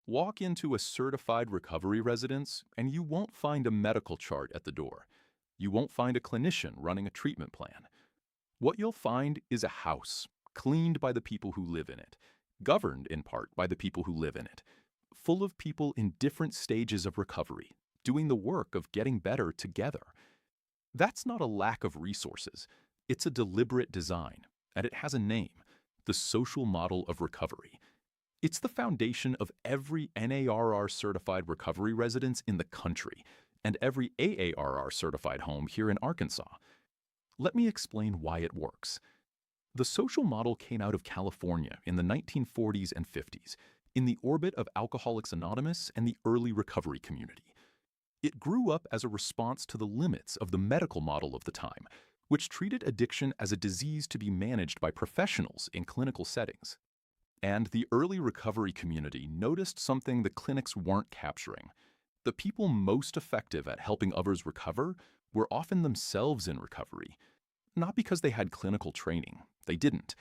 Walk into a certified recovery residence and you won't find a medical chart at the door. You won't find a clinician running a treatment plan. What you'll find is a house, cleaned by the people who live in it, governed in part by the people who live in it, full of people in different stages of recovery, doing the work of getting better together. That's not a lack of resources. It's a deliberate design, and it has a name: the social model of recovery. It's the foundation of every NARR-certified recovery residence in the country and every AARR-certified home here in Arkansas. Let me explain why it works. The social model came out of California in the 1940s and 50s, in the orbit of Alcoholics Anonymous and the early recovery community. It grew up as a response to the limits of the medical model of the time, which treated addiction as a disease to be managed by professionals in clinical settings. And the early recovery community noticed something the clinics weren't capturing. The people most effective at helping others recover were often themselves in recovery. Not because they had clinical training, they didn't,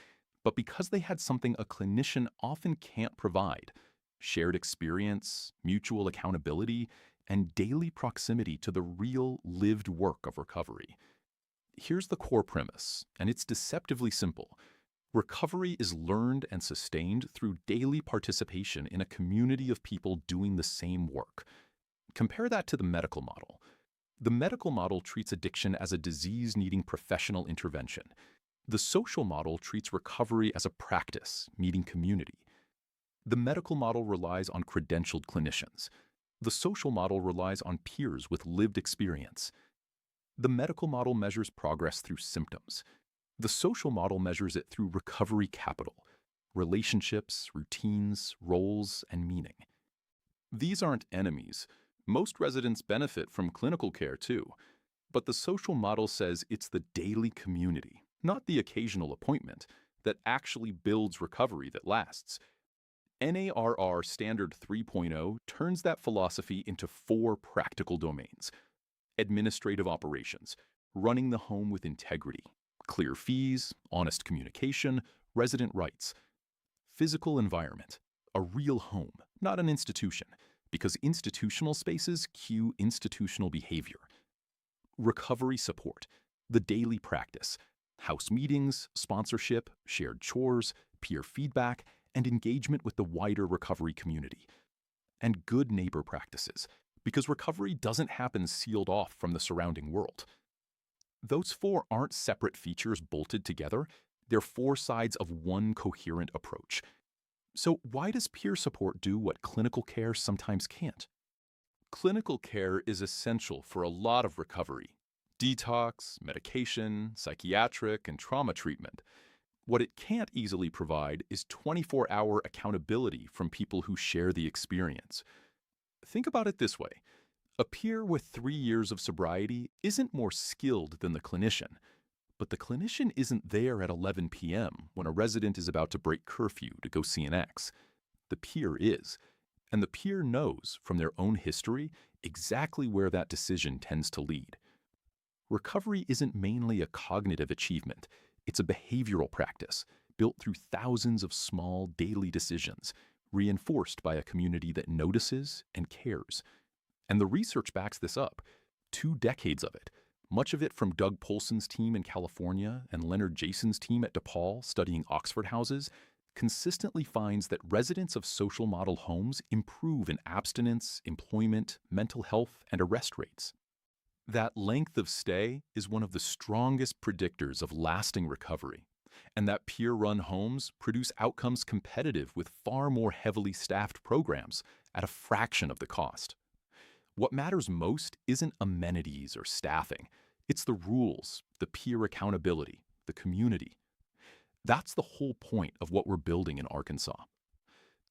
but because they had something a clinician often can't provide: shared experience, mutual accountability, and daily proximity to the real lived work of recovery. Here's the core premise, and it's deceptively simple. Recovery is learned and sustained through daily participation in a community of people doing the same work. Compare that to the medical model. The medical model treats addiction as a disease needing professional intervention. The social model treats recovery as a practice needing community. The medical model relies on credentialed clinicians. The social model relies on peers with lived experience. The medical model measures progress through symptoms. The social model measures it through recovery capital: relationships, routines, roles, and meaning. These aren't enemies. Most residents benefit from clinical care too. But the social model says it's the daily community, not the occasional appointment, that actually builds recovery that lasts. NARR Standard 3.0 turns that philosophy into 4 practical domains: administrative operations, running the home with integrity; clear fees, honest communication, resident rights; physical environment, a real home, not an institution, because institutional spaces cue institutional behavior; recovery support, the daily practice, house meetings, sponsorship, shared chores, peer feedback, and engagement with the wider recovery community; and good neighbor practices, because recovery doesn't happen sealed off from the surrounding world. Those 4 aren't separate features bolted together. They're 4 sides of one coherent approach. So why does peer support do what clinical care sometimes can't? Clinical care is essential for a lot of recovery: detox, medication, psychiatric, and trauma treatment. What it can't easily provide is 24-hour accountability from people who share the experience. Think about it this way. A peer with 3 years of sobriety isn't more skilled than the clinician, but the clinician isn't there at 11 p.m. when a resident is about to break curfew to go see an ex. The peer is, and the peer knows from their own history exactly where that decision tends to lead. Recovery isn't mainly a cognitive achievement. It's a behavioral practice built through thousands of small daily decisions, reinforced by a community that notices and cares. And the research backs this up. 2 decades of it, much of it from Doug Polson's team in California and Leonard Jason's team at DePaul studying Oxford houses, consistently finds that residents of social model homes improve in abstinence, employment, mental health, and arrest rates. That length of stay is one of the strongest predictors of lasting recovery, and that peer-run homes produce outcomes competitive with far more heavily staffed programs at a fraction of the cost. What matters most isn't amenities or staffing. It's the rules, the peer accountability, the community. That's the whole point of what we're building in Arkansas.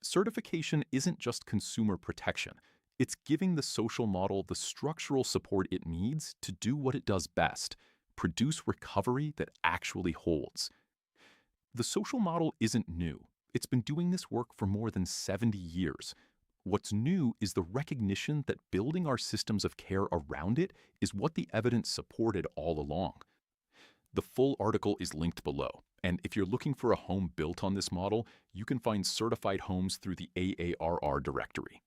Certification isn't just consumer protection. It's giving the social model the structural support it needs to do what it does best: produce recovery that actually holds. The social model isn't new. It's been doing this work for more than 70 years. What's new is the recognition that building our systems of care around it is what the evidence supported all along. The full article is linked below, and if you're looking for a home built on this model, you can find certified homes through the AARR directory.